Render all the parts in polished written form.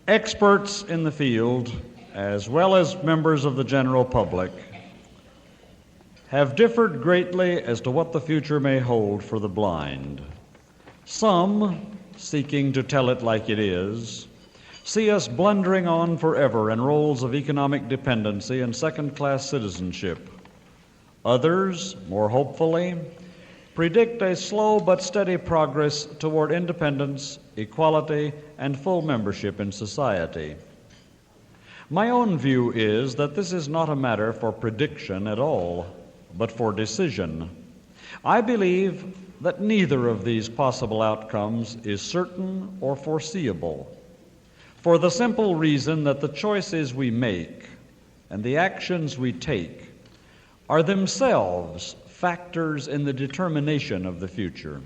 Experts in the field, as well as members of the general public, have differed greatly as to what the future may hold for the blind. Some, seeking to tell it like it is, see us blundering on forever in roles of economic dependency and second-class citizenship. Others, more hopefully, predict a slow but steady progress toward independence, equality, and full membership in society. My own view is that this is not a matter for prediction at all, but for decision. I believe that neither of these possible outcomes is certain or foreseeable, for the simple reason that the choices we make and the actions we take are themselves factors in the determination of the future.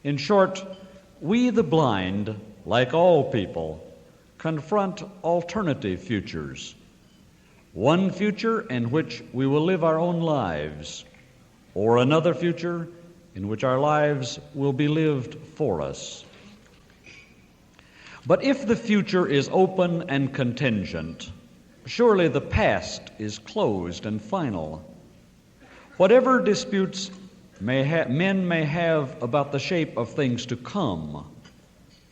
In short, we the blind, like all people, confront alternative futures. One future in which we will live our own lives, or another future in which our lives will be lived for us. But if the future is open and contingent, surely the past is closed and final. Whatever disputes men may have about the shape of things to come,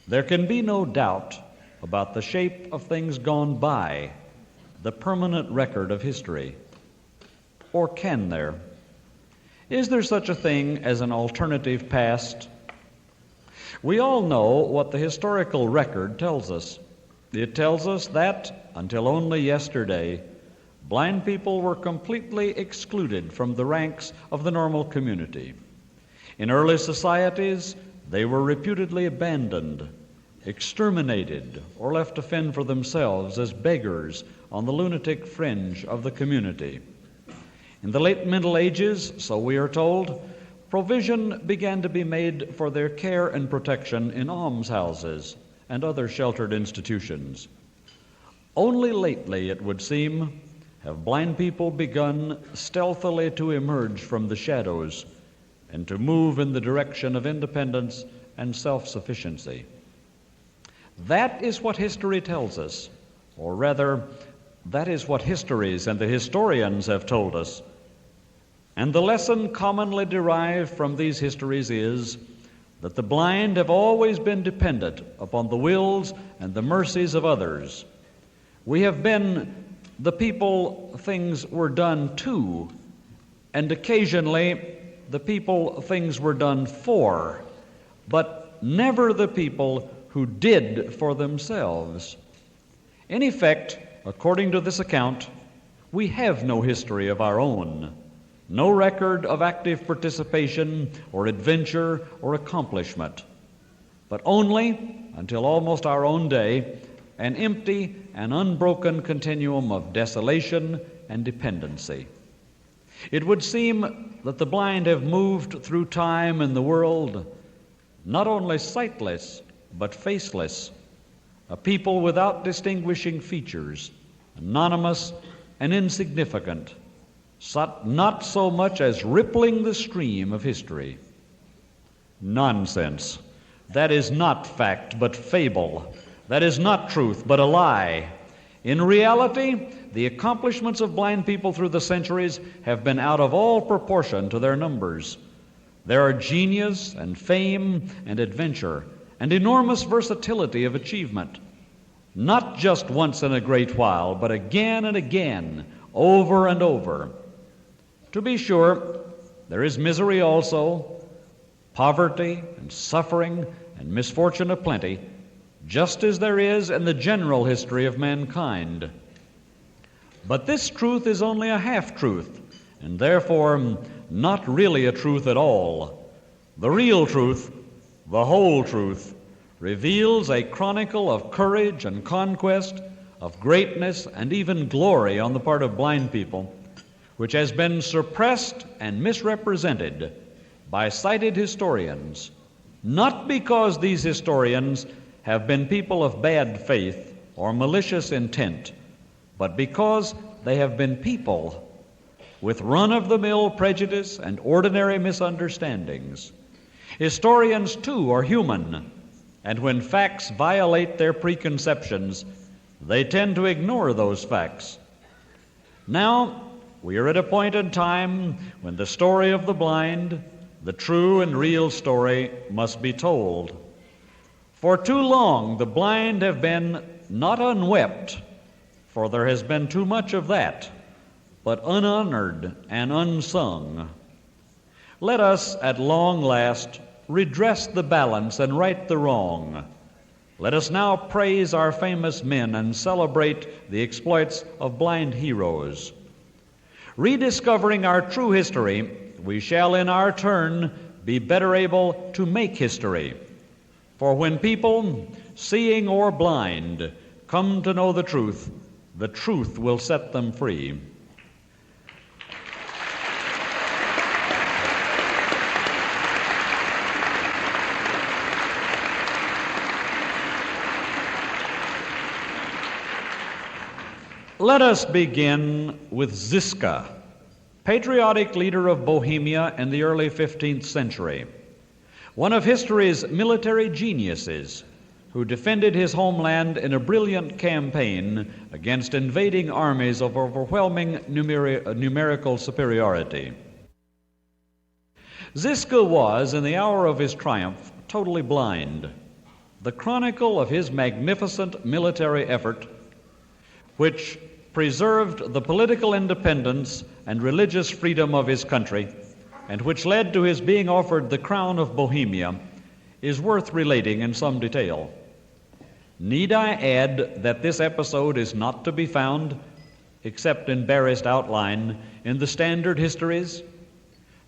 there can be no doubt about the shape of things gone by, the permanent record of history. Or can there? Is there such a thing as an alternative past? We all know what the historical record tells us. It tells us that, until only yesterday, blind people were completely excluded from the ranks of the normal community. In early societies, they were reputedly abandoned, exterminated, or left to fend for themselves as beggars on the lunatic fringe of the community. In the late Middle Ages, so we are told, provision began to be made for their care and protection in almshouses and other sheltered institutions. Only lately, it would seem, have blind people begun stealthily to emerge from the shadows and to move in the direction of independence and self-sufficiency. That is what history tells us, or rather, that is what histories and the historians have told us. And the lesson commonly derived from these histories is that the blind have always been dependent upon the wills and the mercies of others. We have been the people things were done to, and occasionally the people things were done for, but never the people who did for themselves. In effect, according to this account, we have no history of our own, no record of active participation or adventure or accomplishment, but only, until almost our own day, an empty and unbroken continuum of desolation and dependency. It would seem that the blind have moved through time in the world not only sightless, but faceless, a people without distinguishing features, anonymous and insignificant, not so much as rippling the stream of history. Nonsense. That is not fact, but fable. That is not truth, but a lie. In reality, the accomplishments of blind people through the centuries have been out of all proportion to their numbers. There are genius and fame and adventure and enormous versatility of achievement, not just once in a great while, but again and again, over and over. To be sure, there is misery also, poverty and suffering and misfortune aplenty, just as there is in the general history of mankind. But this truth is only a half-truth, and therefore not really a truth at all. The real truth, the whole truth, reveals a chronicle of courage and conquest, of greatness and even glory on the part of blind people, which has been suppressed and misrepresented by cited historians, not because these historians have been people of bad faith or malicious intent, but because they have been people with run-of-the-mill prejudice and ordinary misunderstandings. Historians, too, are human, and when facts violate their preconceptions, they tend to ignore those facts. Now, we are at a point in time when the story of the blind, the true and real story, must be told. For too long, the blind have been not unwept, for there has been too much of that, but unhonored and unsung. Let us, at long last, redress the balance and right the wrong. Let us now praise our famous men and celebrate the exploits of blind heroes. Rediscovering our true history, we shall in our turn be better able to make history. For when people, seeing or blind, come to know the truth will set them free. Let us begin with Ziska, patriotic leader of Bohemia in the early 15th century, one of history's military geniuses who defended his homeland in a brilliant campaign against invading armies of overwhelming numerical superiority. Ziska was, in the hour of his triumph, totally blind. The chronicle of his magnificent military effort, which preserved the political independence and religious freedom of his country, and which led to his being offered the crown of Bohemia, is worth relating in some detail. Need I add that this episode is not to be found, except in barest outline, in the standard histories?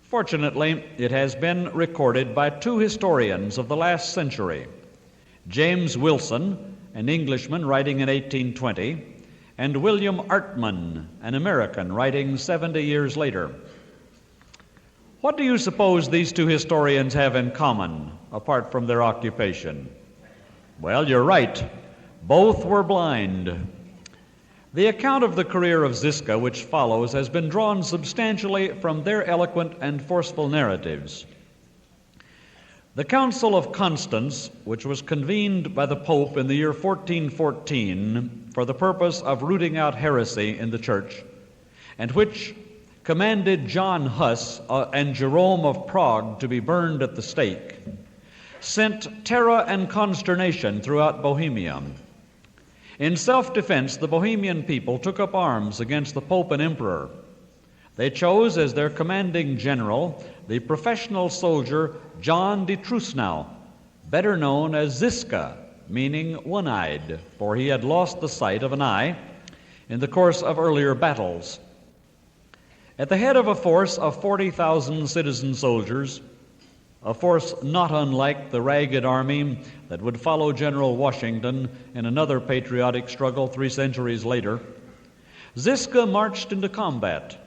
Fortunately, it has been recorded by two historians of the last century, James Wilson, an Englishman writing in 1820, and William Artman, an American writing 70 years later. What do you suppose these two historians have in common, apart from their occupation? Well, you're right. Both were blind. The account of the career of Ziska, which follows, has been drawn substantially from their eloquent and forceful narratives. The Council of Constance, which was convened by the Pope in the year 1414 for the purpose of rooting out heresy in the Church, and which commanded John Huss and Jerome of Prague to be burned at the stake, sent terror and consternation throughout Bohemia. In self-defense, the Bohemian people took up arms against the Pope and Emperor. They chose as their commanding general the professional soldier John de Trusnau, better known as Ziska, meaning one-eyed, for he had lost the sight of an eye in the course of earlier battles. At the head of a force of 40,000 citizen soldiers, a force not unlike the ragged army that would follow General Washington in another patriotic struggle 3 centuries later, Ziska marched into combat,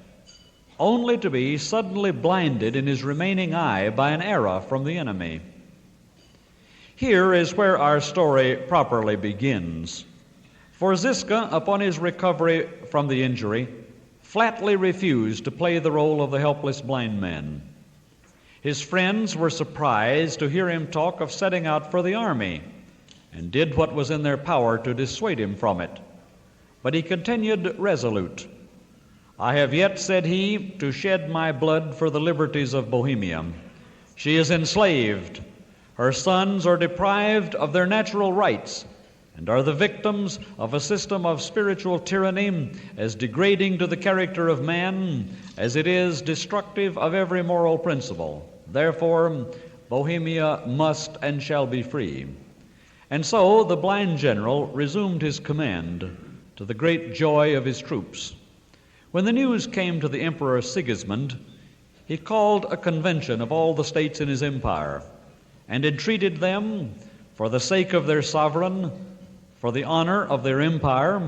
only to be suddenly blinded in his remaining eye by an arrow from the enemy. Here is where our story properly begins. For Ziska, upon his recovery from the injury, flatly refused to play the role of the helpless blind man. His friends were surprised to hear him talk of setting out for the army, and did what was in their power to dissuade him from it. But he continued resolute. "I have yet," said he, "to shed my blood for the liberties of Bohemia. She is enslaved. Her sons are deprived of their natural rights and are the victims of a system of spiritual tyranny as degrading to the character of man as it is destructive of every moral principle. Therefore, Bohemia must and shall be free." And so the blind general resumed his command, to the great joy of his troops. When the news came to the Emperor Sigismund, he called a convention of all the states in his empire and entreated them, for the sake of their sovereign, for the honor of their empire,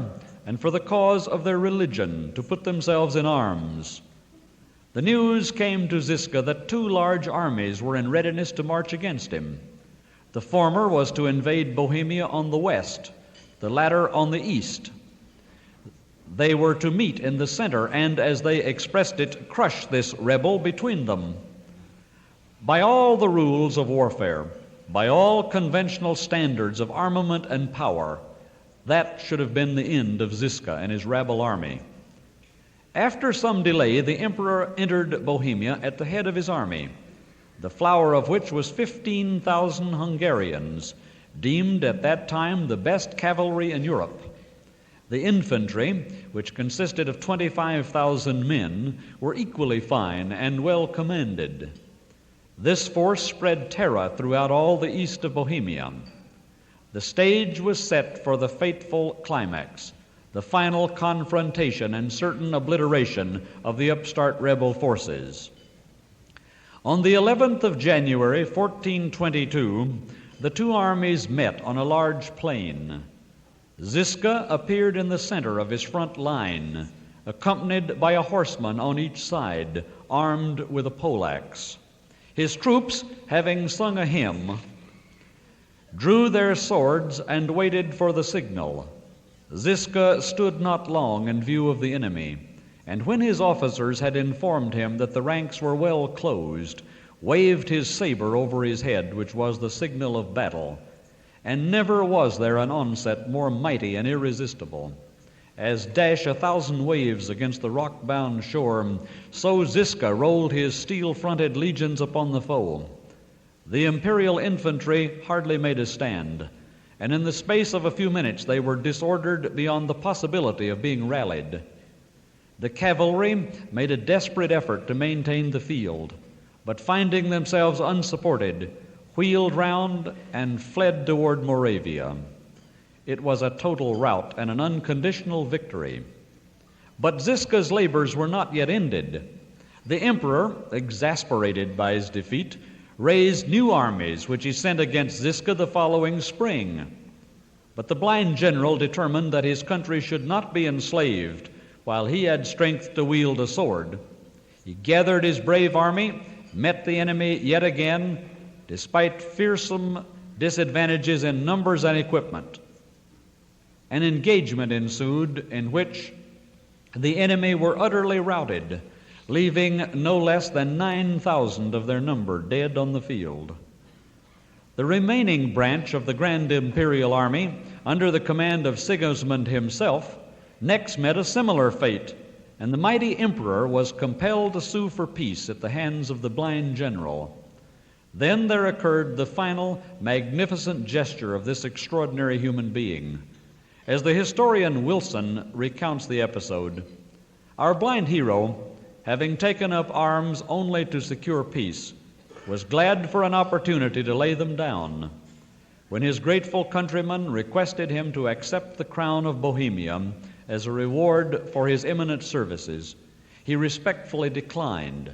and for the cause of their religion, to put themselves in arms. The news came to Ziska that 2 large armies were in readiness to march against him. The former was to invade Bohemia on the west, the latter on the east. They were to meet in the center and, as they expressed it, crush this rebel between them. By all the rules of warfare, by all conventional standards of armament and power. That should have been the end of Ziska and his rabble army. After some delay, the emperor entered Bohemia at the head of his army, the flower of which was 15,000 Hungarians, deemed at that time the best cavalry in Europe. The infantry, which consisted of 25,000 men, were equally fine and well commanded. This force spread terror throughout all the east of Bohemia. The stage was set for the fateful climax, the final confrontation and certain obliteration of the upstart rebel forces. On the 11th of January, 1422, the two armies met on a large plain. Ziska appeared in the center of his front line, accompanied by a horseman on each side, armed with a poleaxe. His troops, having sung a hymn, drew their swords and waited for the signal. Ziska stood not long in view of the enemy, and when his officers had informed him that the ranks were well closed, waved his saber over his head, which was the signal of battle. And never was there an onset more mighty and irresistible. As dash 1,000 waves against the rock-bound shore, so Ziska rolled his steel-fronted legions upon the foe. The imperial infantry hardly made a stand, and in the space of a few minutes they were disordered beyond the possibility of being rallied. The cavalry made a desperate effort to maintain the field, but finding themselves unsupported, wheeled round and fled toward Moravia. It was a total rout and an unconditional victory. But Ziska's labors were not yet ended. The emperor, exasperated by his defeat, raised new armies, which he sent against Ziska the following spring. But the blind general determined that his country should not be enslaved while he had strength to wield a sword. He gathered his brave army, met the enemy yet again, despite fearsome disadvantages in numbers and equipment. An engagement ensued in which the enemy were utterly routed, leaving no less than 9,000 of their number dead on the field. The remaining branch of the Grand Imperial Army, under the command of Sigismund himself, next met a similar fate, and the mighty emperor was compelled to sue for peace at the hands of the blind general. Then there occurred the final magnificent gesture of this extraordinary human being. As the historian Wilson recounts the episode, our blind hero, having taken up arms only to secure peace, was glad for an opportunity to lay them down. When his grateful countrymen requested him to accept the crown of Bohemia as a reward for his eminent services, he respectfully declined.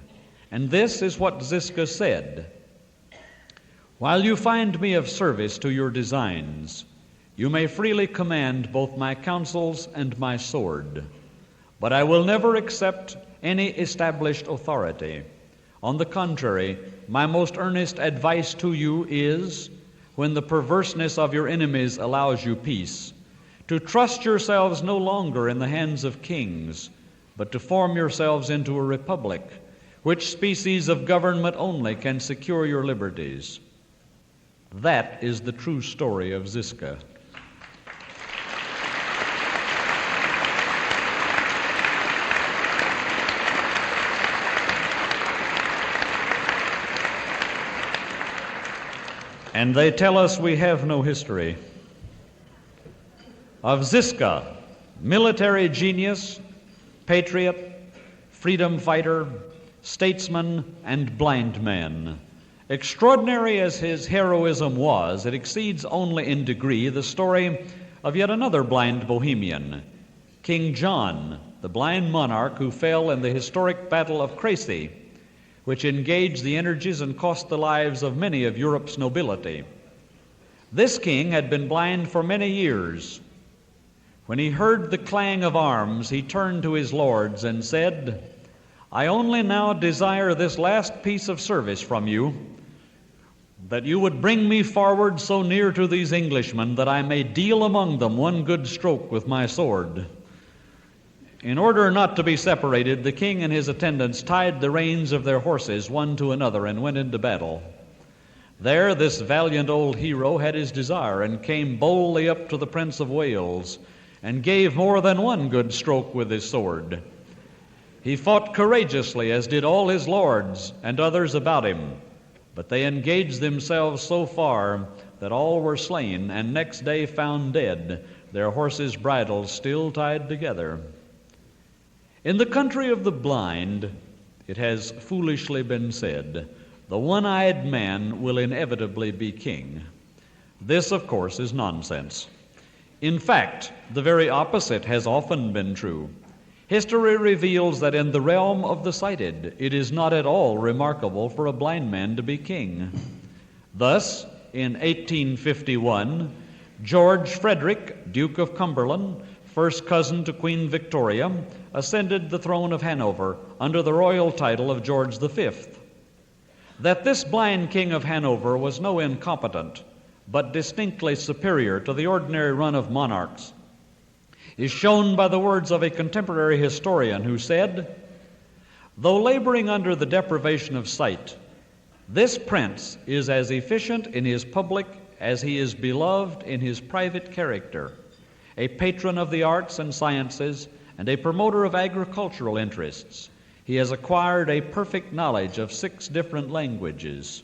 And this is what Ziska said: "While you find me of service to your designs, you may freely command both my counsels and my sword, but I will never accept any established authority. On the contrary, my most earnest advice to you is, when the perverseness of your enemies allows you peace, to trust yourselves no longer in the hands of kings, but to form yourselves into a republic, which species of government only can secure your liberties." That is the true story of Ziska. And they tell us we have no history. Of Ziska, military genius, patriot, freedom fighter, statesman, and blind man. Extraordinary as his heroism was, it exceeds only in degree the story of yet another blind Bohemian, King John, the blind monarch who fell in the historic Battle of Crécy, which engaged the energies and cost the lives of many of Europe's nobility. This king had been blind for many years. When he heard the clang of arms, he turned to his lords and said, "I only now desire this last piece of service from you, that you would bring me forward so near to these Englishmen that I may deal among them one good stroke with my sword." In order not to be separated, the king and his attendants tied the reins of their horses one to another and went into battle. There this valiant old hero had his desire, and came boldly up to the Prince of Wales, and gave more than one good stroke with his sword. He fought courageously, as did all his lords and others about him, but they engaged themselves so far that all were slain, and next day found dead, their horses' bridles still tied together. In the country of the blind, it has foolishly been said, the one-eyed man will inevitably be king. This, of course, is nonsense. In fact, the very opposite has often been true. History reveals that in the realm of the sighted, it is not at all remarkable for a blind man to be king. Thus, in 1851, George Frederick, Duke of Cumberland, first cousin to Queen Victoria, ascended the throne of Hanover under the royal title of George V. That this blind king of Hanover was no incompetent, but distinctly superior to the ordinary run of monarchs, is shown by the words of a contemporary historian who said, "Though laboring under the deprivation of sight, this prince is as efficient in his public as he is beloved in his private character, a patron of the arts and sciences and a promoter of agricultural interests. He has acquired a perfect knowledge of 6 different languages."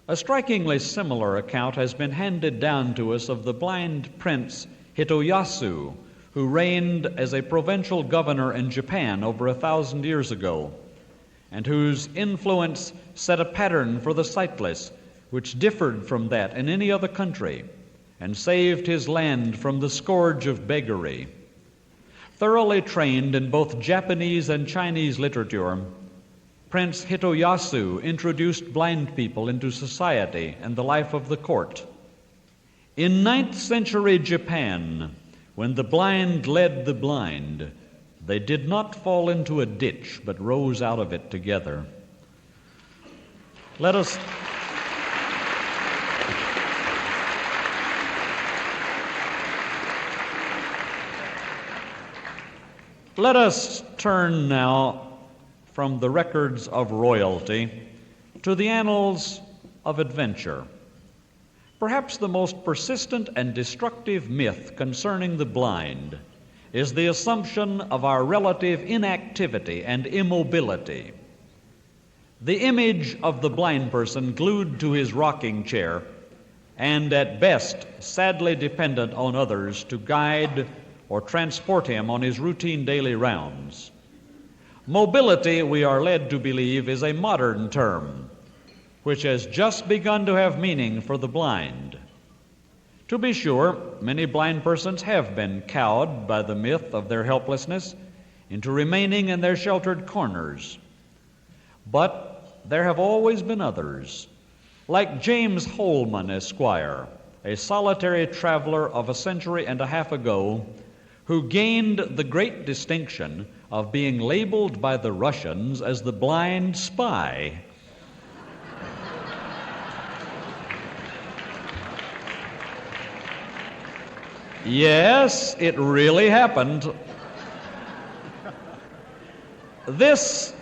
A strikingly similar account has been handed down to us of the blind prince Hitoyasu, who reigned as a provincial governor in Japan over 1,000 years ago, and whose influence set a pattern for the sightless which differed from that in any other country, and saved his land from the scourge of beggary. Thoroughly trained in both Japanese and Chinese literature, Prince Hitoyasu introduced blind people into society and the life of the court. In 9th century Japan, when the blind led the blind, they did not fall into a ditch, but rose out of it together. Let us turn now from the records of royalty to the annals of adventure. Perhaps the most persistent and destructive myth concerning the blind is the assumption of our relative inactivity and immobility. The image of the blind person glued to his rocking chair, and at best sadly dependent on others to guide or transport him on his routine daily rounds. Mobility, we are led to believe, is a modern term, which has just begun to have meaning for the blind. To be sure, many blind persons have been cowed by the myth of their helplessness into remaining in their sheltered corners. But there have always been others, like James Holman, Esquire, a solitary traveler of a century and a half ago, who gained the great distinction of being labeled by the Russians as the blind spy. Yes, it really happened. This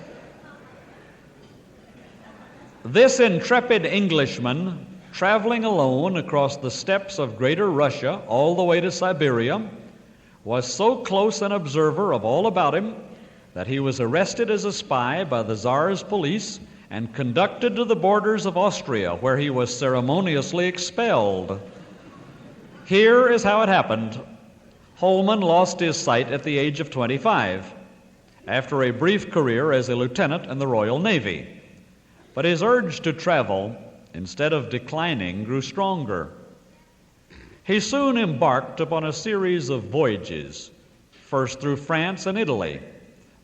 intrepid Englishman, traveling alone across the steppes of Greater Russia all the way to Siberia, was so close an observer of all about him that he was arrested as a spy by the Tsar's police and conducted to the borders of Austria, where he was ceremoniously expelled. Here is how it happened. Holman lost his sight at the age of 25, after a brief career as a lieutenant in the Royal Navy. But his urge to travel, instead of declining, grew stronger. He soon embarked upon a series of voyages, first through France and Italy,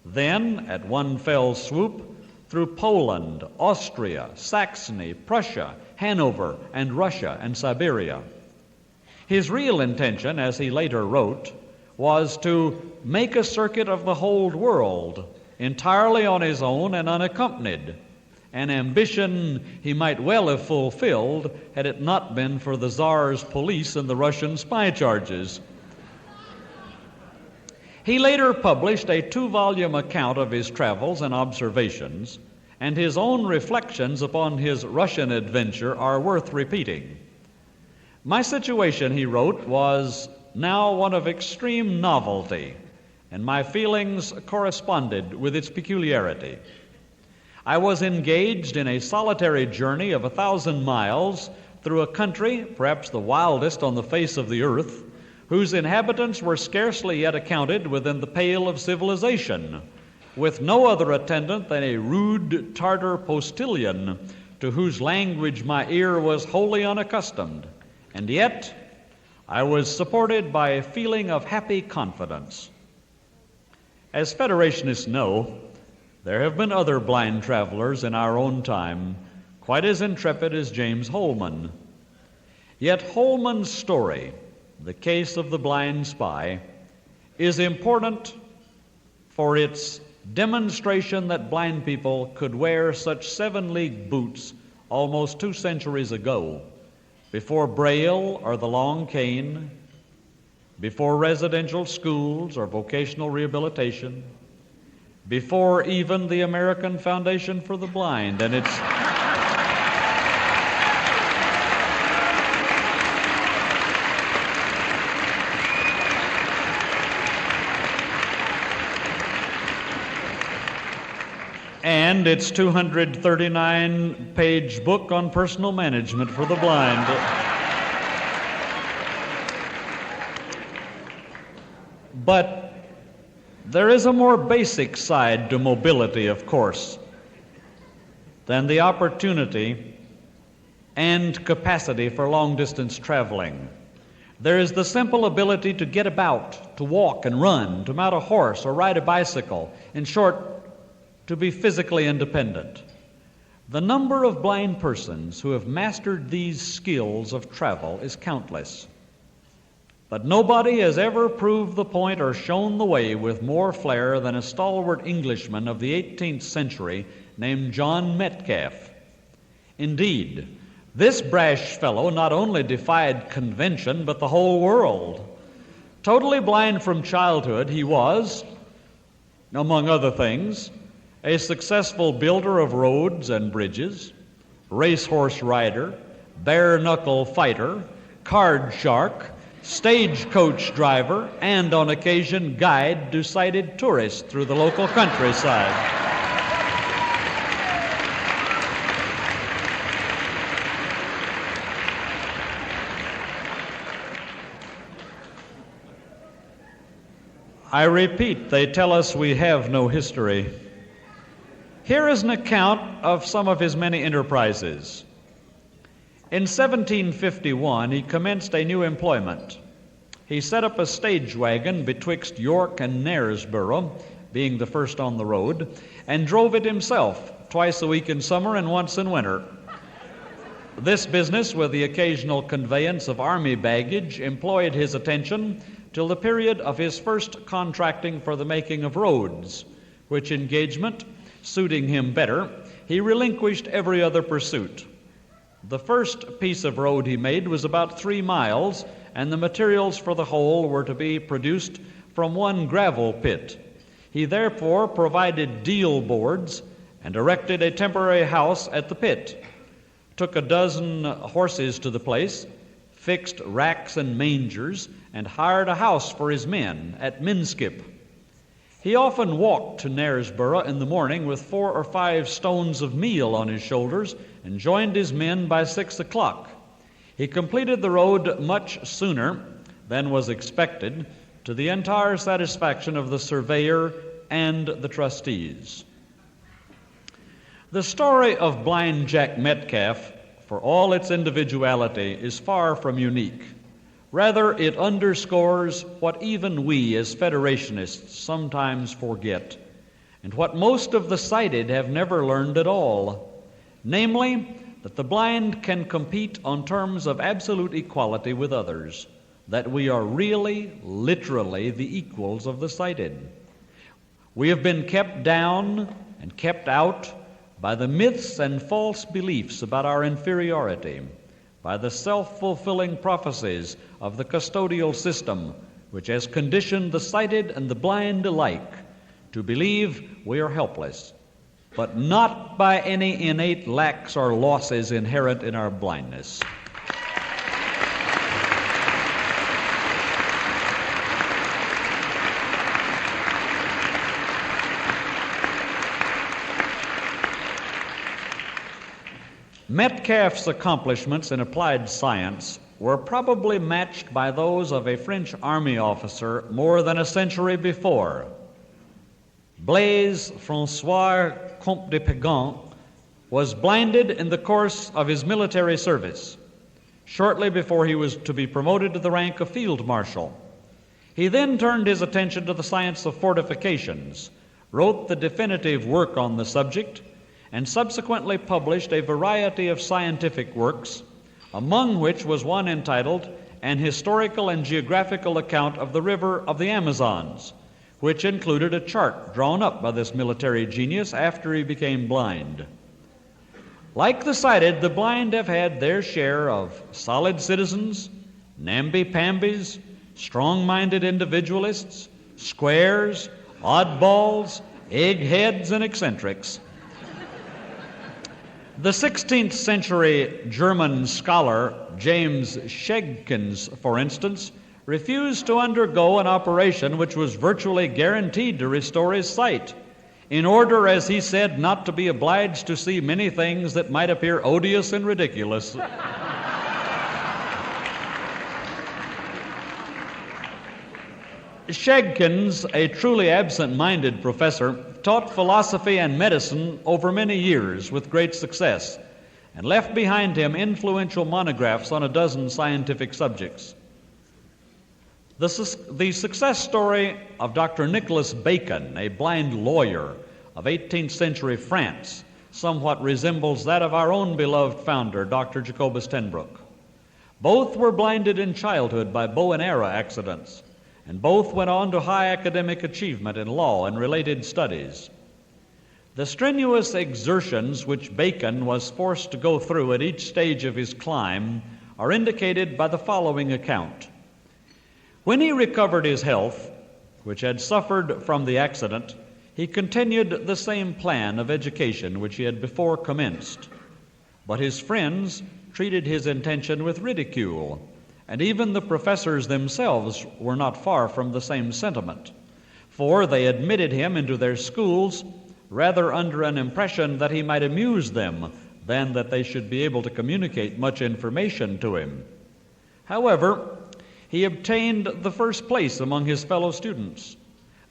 then, at one fell swoop, through Poland, Austria, Saxony, Prussia, Hanover, and Russia and Siberia. His real intention, as he later wrote, was to make a circuit of the whole world, entirely on his own and unaccompanied, an ambition he might well have fulfilled had it not been for the Tsar's police and the Russian spy charges. He later published a 2-volume account of his travels and observations, and his own reflections upon his Russian adventure are worth repeating. My situation, he wrote, was now one of extreme novelty, and my feelings corresponded with its peculiarity. I was engaged in a solitary journey of 1,000 miles through a country, perhaps the wildest on the face of the earth, whose inhabitants were scarcely yet accounted within the pale of civilization, with no other attendant than a rude Tartar postilion to whose language my ear was wholly unaccustomed. And yet, I was supported by a feeling of happy confidence. As Federationists know, there have been other blind travelers in our own time, quite as intrepid as James Holman. Yet Holman's story, the case of the blind spy, is important for its demonstration that blind people could wear such 7-league boots almost 2 centuries ago, before Braille or the long cane, before residential schools or vocational rehabilitation, before even the American Foundation for the Blind and its and its 239-page book on personal management for the blind. But there is a more basic side to mobility, of course, than the opportunity and capacity for long-distance traveling. There is the simple ability to get about, to walk and run, to mount a horse or ride a bicycle. In short, to be physically independent. The number of blind persons who have mastered these skills of travel is countless. But nobody has ever proved the point or shown the way with more flair than a stalwart Englishman of the 18th century named John Metcalfe. Indeed, this brash fellow not only defied convention, but the whole world. Totally blind from childhood, he was, among other things, a successful builder of roads and bridges, racehorse rider, bare-knuckle fighter, card shark, stagecoach driver, and on occasion guide to sighted tourists through the local countryside. I repeat, they tell us we have no history. Here is an account of some of his many enterprises. In 1751, he commenced a new employment. He set up a stage wagon betwixt York and Knaresborough, being the first on the road, and drove it himself twice a week in summer and once in winter. This business, with the occasional conveyance of army baggage, employed his attention till the period of his first contracting for the making of roads, which engagement, suiting him better, he relinquished every other pursuit. The first piece of road he made was about 3 miles, and the materials for the whole were to be produced from one gravel pit. He therefore provided deal boards and erected a temporary house at the pit, took 12 horses to the place, fixed racks and mangers, and hired a house for his men at Minskip. He often walked to Knaresborough in the morning with 4 or 5 stones of meal on his shoulders and joined his men by 6 o'clock. He completed the road much sooner than was expected, to the entire satisfaction of the surveyor and the trustees. The story of Blind Jack Metcalfe, for all its individuality, is far from unique. Rather, it underscores what even we as Federationists sometimes forget, and what most of the sighted have never learned at all, namely, that the blind can compete on terms of absolute equality with others, that we are really, literally, the equals of the sighted. We have been kept down and kept out by the myths and false beliefs about our inferiority, by the self-fulfilling prophecies of the custodial system, which has conditioned the sighted and the blind alike to believe we are helpless. but not by any innate lacks or losses inherent in our blindness. Metcalfe's accomplishments in applied science were probably matched by those of a French army officer more than a century before. Blaise François Comte de Pagan was blinded in the course of his military service, shortly before he was to be promoted to the rank of field marshal. He then turned his attention to the science of fortifications, wrote the definitive work on the subject, and subsequently published a variety of scientific works, among which was one entitled An Historical and Geographical Account of the River of the Amazons, which included a chart drawn up by this military genius after he became blind. Like the sighted, the blind have had their share of solid citizens, namby-pambies, strong-minded individualists, squares, oddballs, eggheads, and eccentrics. The 16th century German scholar James Schegkens, for instance, refused to undergo an operation which was virtually guaranteed to restore his sight, in order, as he said, not to be obliged to see many things that might appear odious and ridiculous. Schegkens, a truly absent-minded professor, taught philosophy and medicine over many years with great success, and left behind him influential monographs on a dozen scientific subjects. The success story of Dr. Nicholas Bacon, a blind lawyer of 18th century France, somewhat resembles that of our own beloved founder, Dr. Jacobus Tenbrook. Both were blinded in childhood by bow and arrow accidents, and both went on to high academic achievement in law and related studies. The strenuous exertions which Bacon was forced to go through at each stage of his climb are indicated by the following account. When he recovered his health, which had suffered from the accident, he continued the same plan of education which he had before commenced. But his friends treated his intention with ridicule, and even the professors themselves were not far from the same sentiment, for they admitted him into their schools rather under an impression that he might amuse them than that they should be able to communicate much information to him. However, he obtained the first place among his fellow students.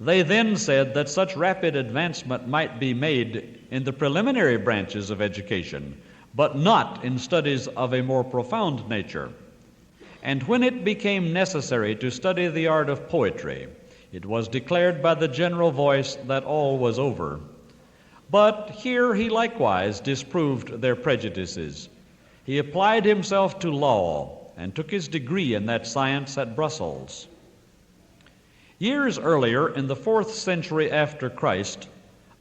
They then said that such rapid advancement might be made in the preliminary branches of education, but not in studies of a more profound nature. And when it became necessary to study the art of poetry, it was declared by the general voice that all was over. But here he likewise disproved their prejudices. He applied himself to law and took his degree in that science at Brussels. Years earlier, in the 4th century after Christ,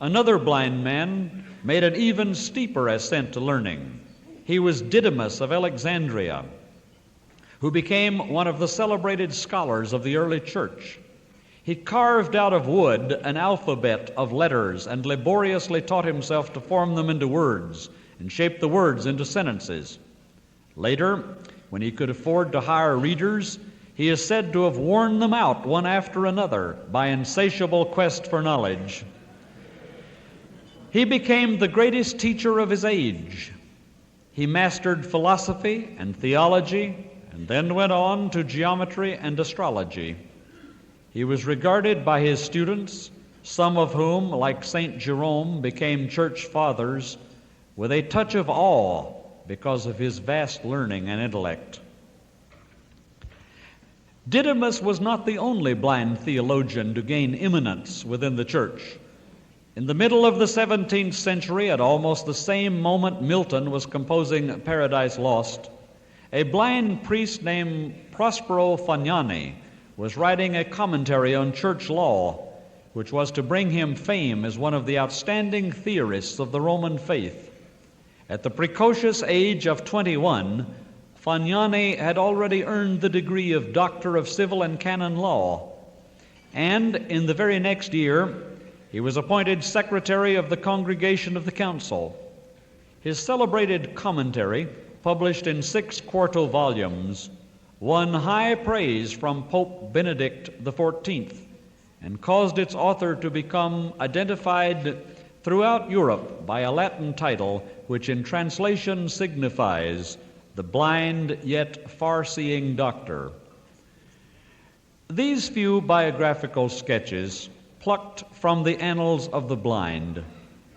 another blind man made an even steeper ascent to learning. He was Didymus of Alexandria, who became one of the celebrated scholars of the early church. He carved out of wood an alphabet of letters and laboriously taught himself to form them into words and shape the words into sentences. Later, when he could afford to hire readers, he is said to have worn them out one after another by insatiable quest for knowledge. He became the greatest teacher of his age. He mastered philosophy and theology, and then went on to geometry and astrology. He was regarded by his students, some of whom, like St. Jerome, became church fathers, with a touch of awe because of his vast learning and intellect. Didymus was not the only blind theologian to gain eminence within the church. In the middle of the 17th century, at almost the same moment Milton was composing Paradise Lost, a blind priest named Prospero Fagnani was writing a commentary on church law, which was to bring him fame as one of the outstanding theorists of the Roman faith. At the precocious age of 21, Fagnani had already earned the degree of Doctor of Civil and Canon Law, and in the very next year, He was appointed secretary of the Congregation of the Council. His celebrated commentary, published in 6 quarto volumes, won high praise from Pope Benedict XIV and caused its author to become identified throughout Europe by a Latin title which in translation signifies the blind yet far-seeing doctor. These few biographical sketches, plucked from the annals of the blind,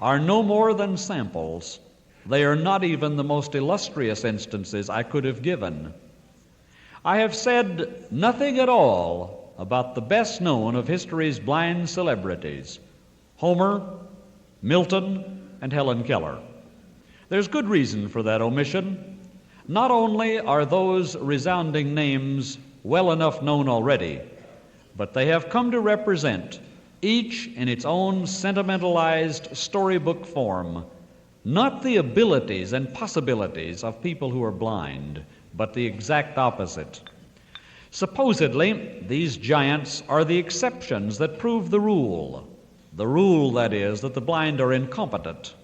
are no more than samples. They are not even the most illustrious instances I could have given. I have said nothing at all about the best known of history's blind celebrities, Homer, Milton, and Helen Keller. There's good reason for that omission. Not only are those resounding names well enough known already, but they have come to represent, each in its own sentimentalized storybook form, not the abilities and possibilities of people who are blind, but the exact opposite. Supposedly, these giants are the exceptions that prove the rule. The rule, that is, that the blind are incompetent.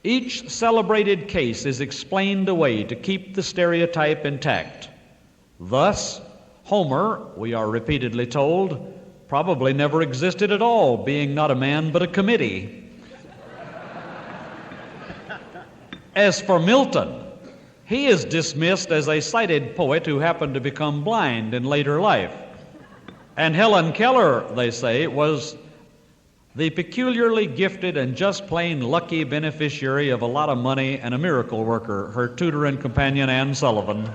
Each celebrated case is explained away to keep the stereotype intact. Thus, Homer, we are repeatedly told, probably never existed at all, being not a man but a committee. As for Milton, he is dismissed as a sighted poet who happened to become blind in later life. And Helen Keller, they say, was the peculiarly gifted and just plain lucky beneficiary of a lot of money and a miracle worker, her tutor and companion, Anne Sullivan.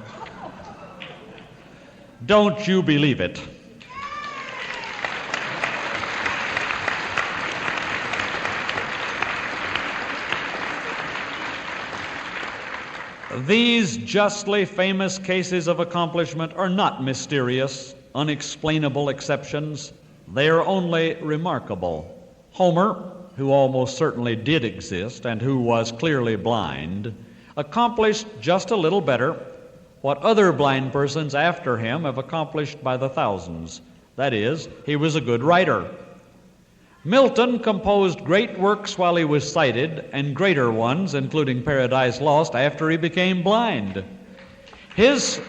Don't you believe it? These justly famous cases of accomplishment are not mysterious, unexplainable exceptions. They are only remarkable. Homer, who almost certainly did exist and who was clearly blind, accomplished just a little better what other blind persons after him have accomplished by the thousands. That is, he was a good writer. Milton composed great works while he was sighted, and greater ones, including Paradise Lost, after he became blind. His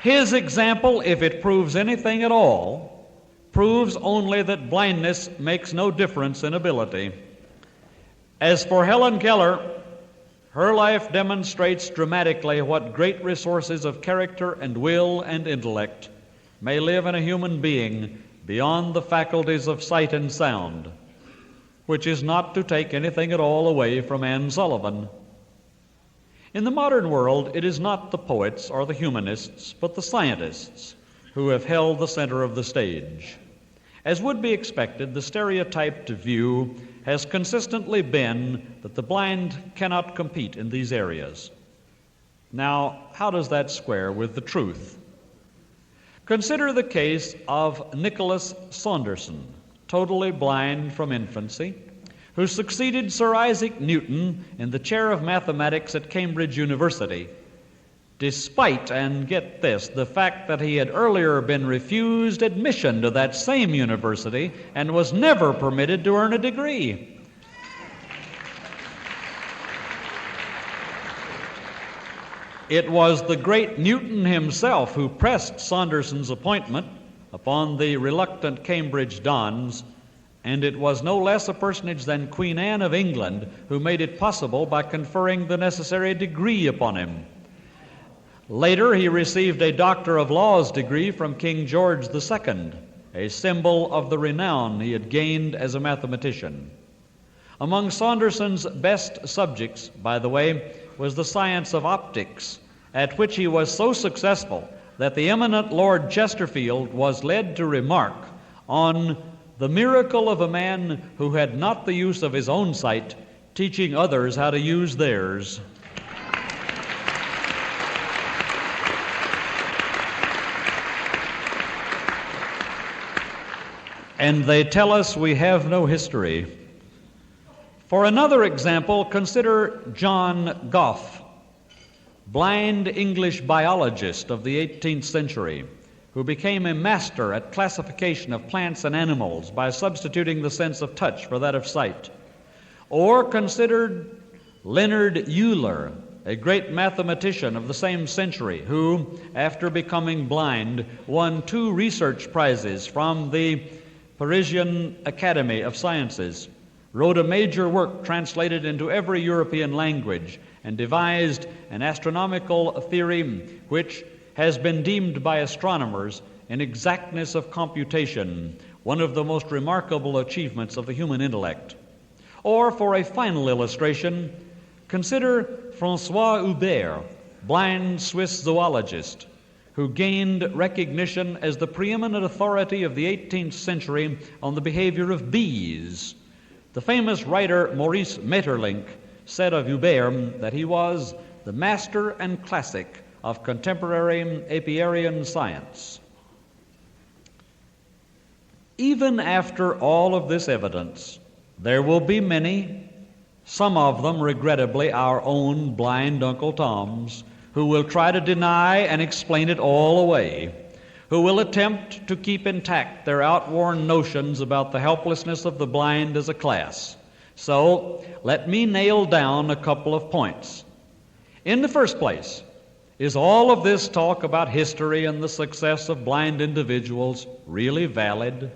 example, if it proves anything at all, proves only that blindness makes no difference in ability. As for Helen Keller, her life demonstrates dramatically what great resources of character and will and intellect may live in a human being beyond the faculties of sight and sound, which is not to take anything at all away from Anne Sullivan. In the modern world, it is not the poets or the humanists, but the scientists who have held the center of the stage. As would be expected, the stereotyped view has consistently been that the blind cannot compete in these areas. Now, how does that square with the truth? Consider the case of Nicholas Saunderson, totally blind from infancy, who succeeded Sir Isaac Newton in the chair of mathematics at Cambridge University, despite, and get this, the fact that he had earlier been refused admission to that same university and was never permitted to earn a degree. It was the great Newton himself who pressed Saunderson's appointment upon the reluctant Cambridge dons, and it was no less a personage than Queen Anne of England who made it possible by conferring the necessary degree upon him. Later, he received a Doctor of Laws degree from King George II, a symbol of the renown he had gained as a mathematician. Among Saunderson's best subjects, by the way, was the science of optics, at which he was so successful that the eminent Lord Chesterfield was led to remark on the miracle of a man who had not the use of his own sight, teaching others how to use theirs. And they tell us we have no history. For another example, consider John Gough, blind English biologist of the 18th century, who became a master at classification of plants and animals by substituting the sense of touch for that of sight. Or consider Leonard Euler, a great mathematician of the same century, who, after becoming blind, won 2 research prizes from the Parisian Academy of Sciences, wrote a major work translated into every European language, and devised an astronomical theory which has been deemed by astronomers in exactness of computation one of the most remarkable achievements of the human intellect. Or, for a final illustration, consider François Huber, blind Swiss zoologist, who gained recognition as the preeminent authority of the 18th century on the behavior of bees. The famous writer Maurice Maeterlinck said of Huber that he was the master and classic of contemporary apiarian science. Even after all of this evidence, there will be many, some of them regrettably our own blind Uncle Toms, who will try to deny and explain it all away, who will attempt to keep intact their outworn notions about the helplessness of the blind as a class. So let me nail down a couple of points. In the first place, is all of this talk about history and the success of blind individuals really valid?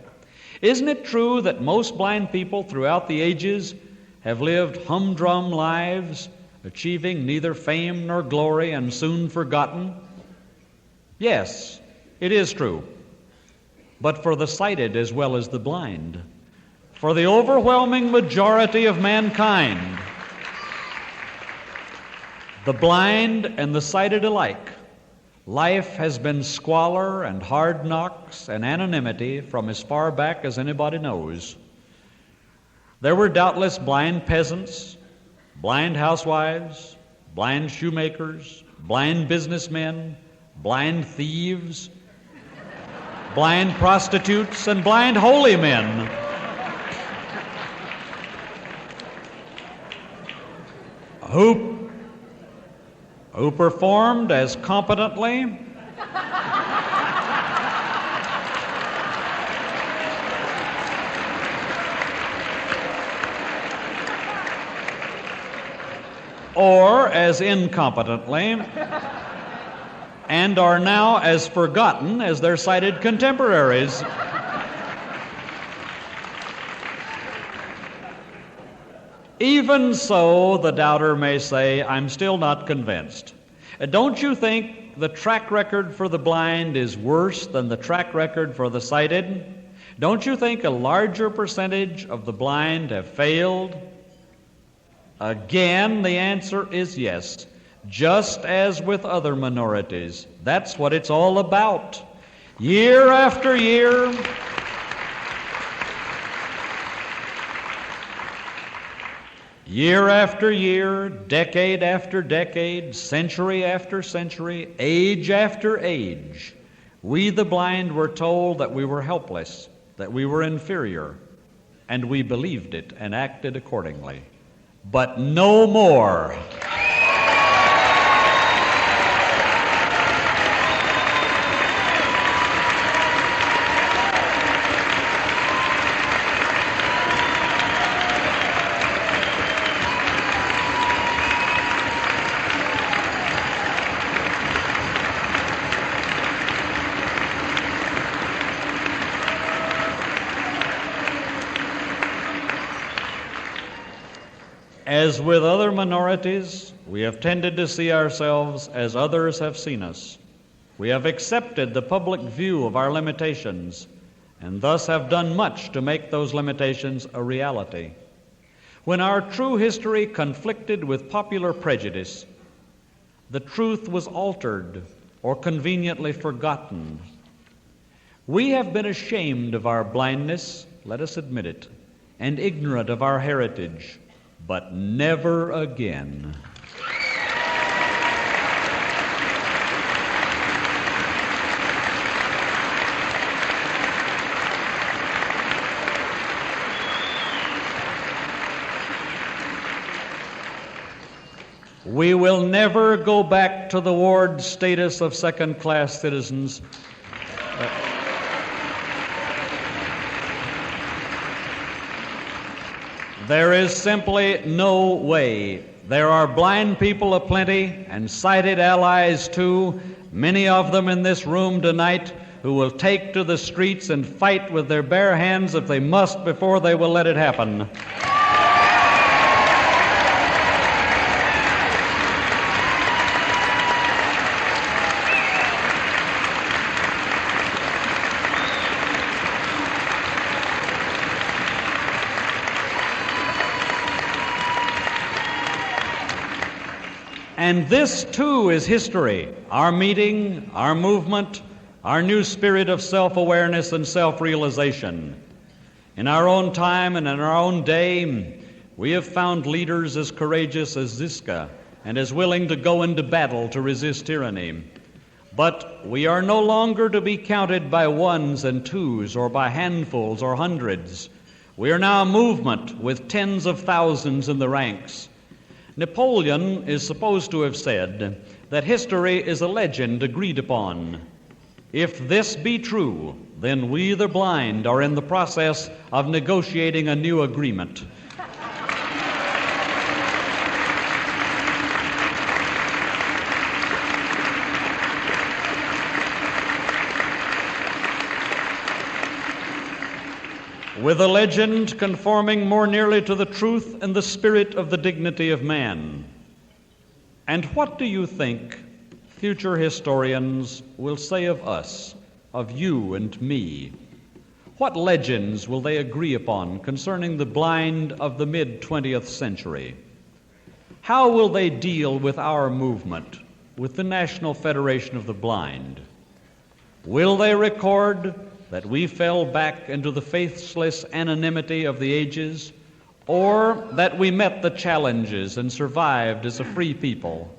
Isn't it true that most blind people throughout the ages have lived humdrum lives, achieving neither fame nor glory and soon forgotten? Yes, it is true. But for the sighted as well as the blind, for the overwhelming majority of mankind, the blind and the sighted alike, life has been squalor and hard knocks and anonymity from as far back as anybody knows. There were doubtless blind peasants, blind housewives, blind shoemakers, blind businessmen, blind thieves, blind prostitutes, and blind holy men. Who performed as competently or as incompetently and are now as forgotten as their sighted contemporaries. Even so, the doubter may say, I'm still not convinced. Don't you think the track record for the blind is worse than the track record for the sighted? Don't you think a larger percentage of the blind have failed? Again, the answer is yes. Just as with other minorities, that's what it's all about. Year after year, year after year, decade after decade, century after century, age after age, we the blind were told that we were helpless, that we were inferior, and we believed it and acted accordingly. But no more. As with other minorities, we have tended to see ourselves as others have seen us. We have accepted the public view of our limitations and thus have done much to make those limitations a reality. When our true history conflicted with popular prejudice, the truth was altered or conveniently forgotten. We have been ashamed of our blindness, let us admit it, and ignorant of our heritage. But never again. We will never go back to the ward status of second-class citizens. There is simply no way. There are blind people aplenty and sighted allies too, many of them in this room tonight, who will take to the streets and fight with their bare hands if they must before they will let it happen. And this, too, is history, our meeting, our movement, our new spirit of self-awareness and self-realization. In our own time and in our own day, we have found leaders as courageous as Ziska and as willing to go into battle to resist tyranny. But we are no longer to be counted by ones and twos or by handfuls or hundreds. We are now a movement with tens of thousands in the ranks. Napoleon is supposed to have said that history is a legend agreed upon. If this be true, then we, the blind, are in the process of negotiating a new agreement. With a legend conforming more nearly to the truth and the spirit of the dignity of man. And what do you think future historians will say of us, of you and me? What legends will they agree upon concerning the blind of the mid-20th century? How will they deal with our movement, with the National Federation of the Blind? Will they record that we fell back into the faithless anonymity of the ages, or that we met the challenges and survived as a free people?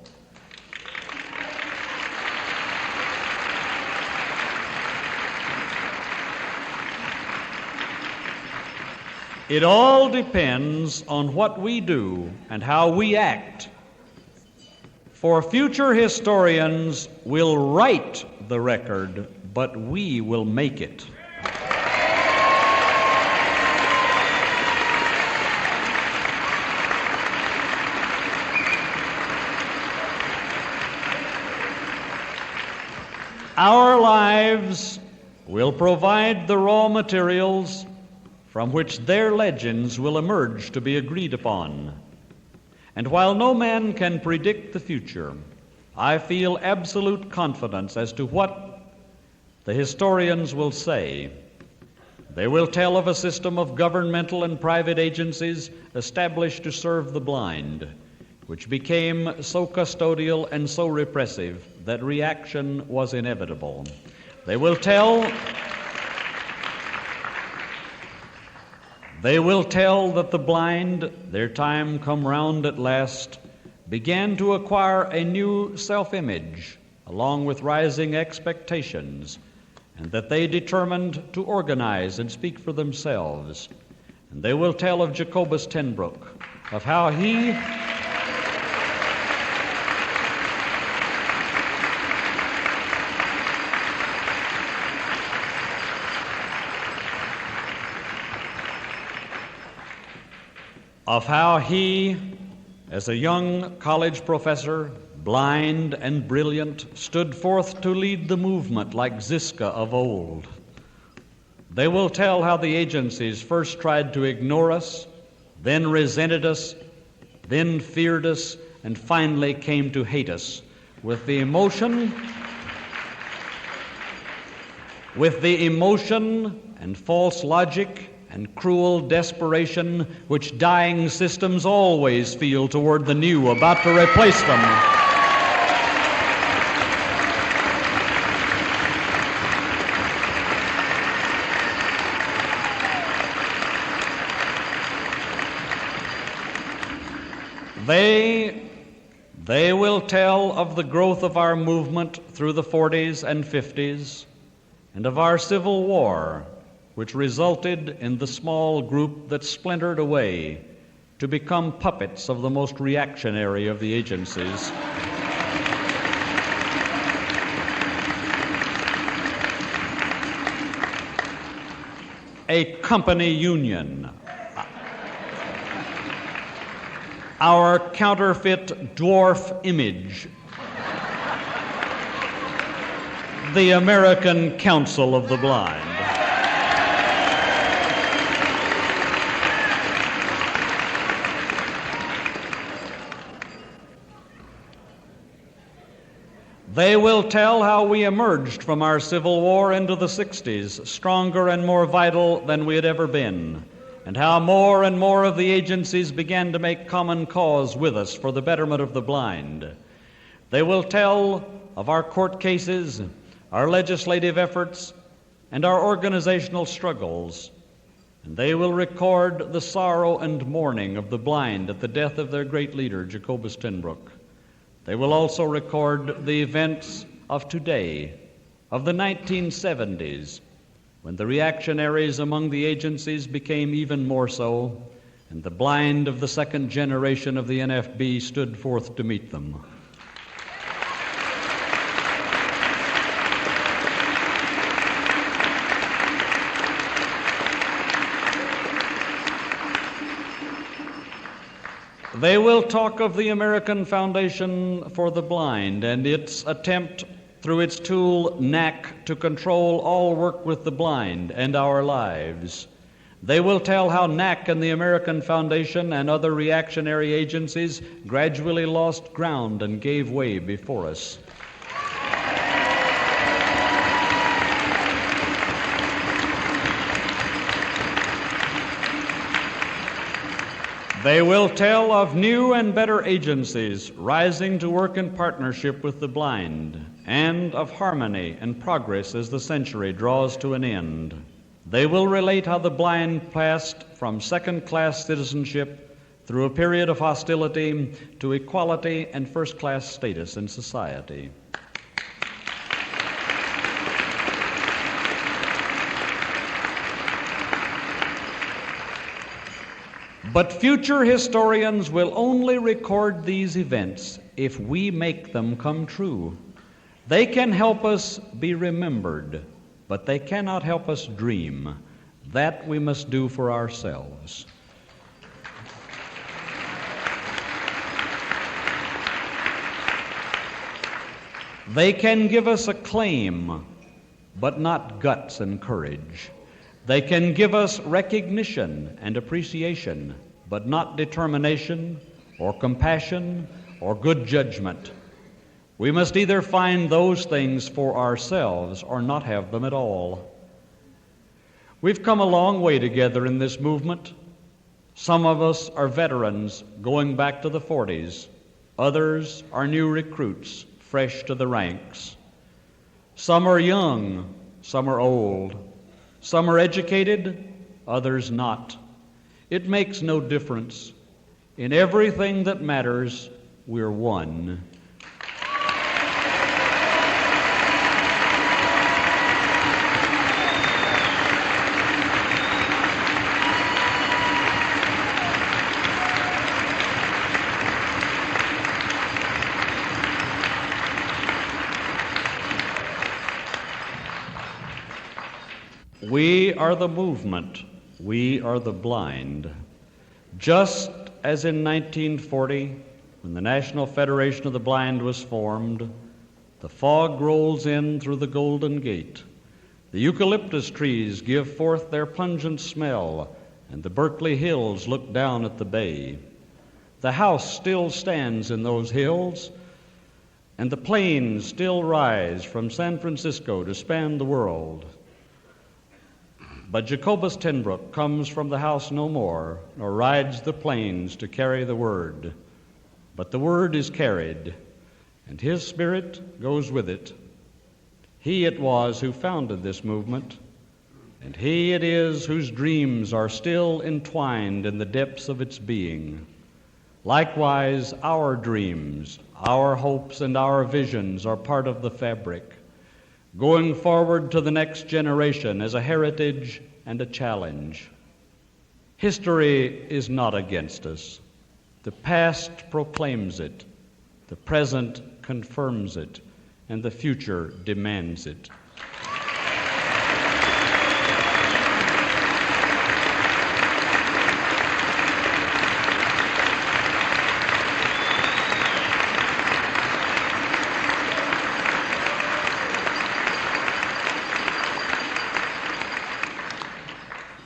It all depends on what we do and how we act. For future historians will write the record, but we will make it. Our lives will provide the raw materials from which their legends will emerge to be agreed upon. And while no man can predict the future, I feel absolute confidence as to what the historians will say. They will tell of a system of governmental and private agencies established to serve the blind, which became so custodial and so repressive that reaction was inevitable. They will tell that the blind, their time come round at last, began to acquire a new self-image along with rising expectations, and that they determined to organize and speak for themselves. And they will tell of Jacobus Tenbrook, of how he as a young college professor, blind and brilliant, stood forth to lead the movement like Ziska of old. They will tell how the agencies first tried to ignore us, then resented us, then feared us, and finally came to hate us with the emotion and false logic and cruel desperation which dying systems always feel toward the new about to replace them. They will tell of the growth of our movement through the 40s and 50s, and of our Civil War, which resulted in the small group that splintered away to become puppets of the most reactionary of the agencies. A company union. our counterfeit dwarf image, the American Council of the Blind. They will tell how we emerged from our Civil War into the 60s, stronger and more vital than we had ever been, and how more and more of the agencies began to make common cause with us for the betterment of the blind. They will tell of our court cases, our legislative efforts, and our organizational struggles. And they will record the sorrow and mourning of the blind at the death of their great leader, Jacobus ten Broek. They will also record the events of today, of the 1970s, when the reactionaries among the agencies became even more so, and the blind of the second generation of the NFB stood forth to meet them. They will talk of the American Foundation for the Blind and its attempt through its tool NAC to control all work with the blind and our lives. They will tell how NAC and the American Foundation and other reactionary agencies gradually lost ground and gave way before us. They will tell of new and better agencies rising to work in partnership with the blind, and of harmony and progress as the century draws to an end. They will relate how the blind passed from second-class citizenship through a period of hostility to equality and first-class status in society. But future historians will only record these events if we make them come true. They can help us be remembered, but they cannot help us dream. That we must do for ourselves. They can give us acclaim, but not guts and courage. They can give us recognition and appreciation, but not determination or compassion or good judgment. We must either find those things for ourselves or not have them at all. We've come a long way together in this movement. Some of us are veterans going back to the 40s. Others are new recruits, fresh to the ranks. Some are young, some are old. Some are educated, others not. It makes no difference. In everything that matters, we're one. We are the movement. We are the blind. Just as in 1940, when the National Federation of the Blind was formed, the fog rolls in through the Golden Gate. The eucalyptus trees give forth their pungent smell, and the Berkeley Hills look down at the bay. The house still stands in those hills, and the planes still rise from San Francisco to span the world. But Jacobus ten Broek comes from the house no more, nor rides the plains to carry the word. But the word is carried, and his spirit goes with it. He it was who founded this movement, and he it is whose dreams are still entwined in the depths of its being. Likewise, our dreams, our hopes, and our visions are part of the fabric, going forward to the next generation as a heritage and a challenge. History is not against us. The past proclaims it, the present confirms it, and the future demands it.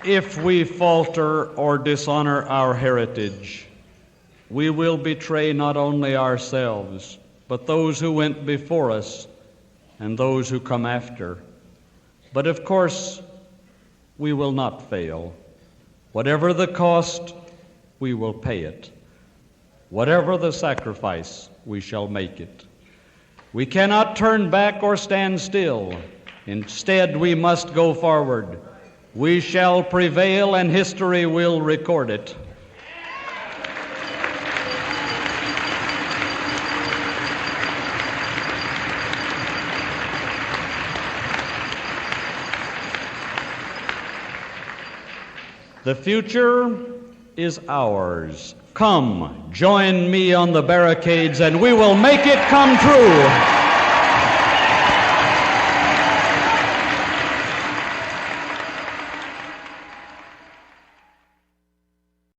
If we falter or dishonor our heritage, we will betray not only ourselves, but those who went before us and those who come after. But of course, we will not fail. Whatever the cost, we will pay it. Whatever the sacrifice, we shall make it. We cannot turn back or stand still. Instead, we must go forward. We shall prevail, and history will record it. The future is ours. Come, join me on the barricades, and we will make it come true.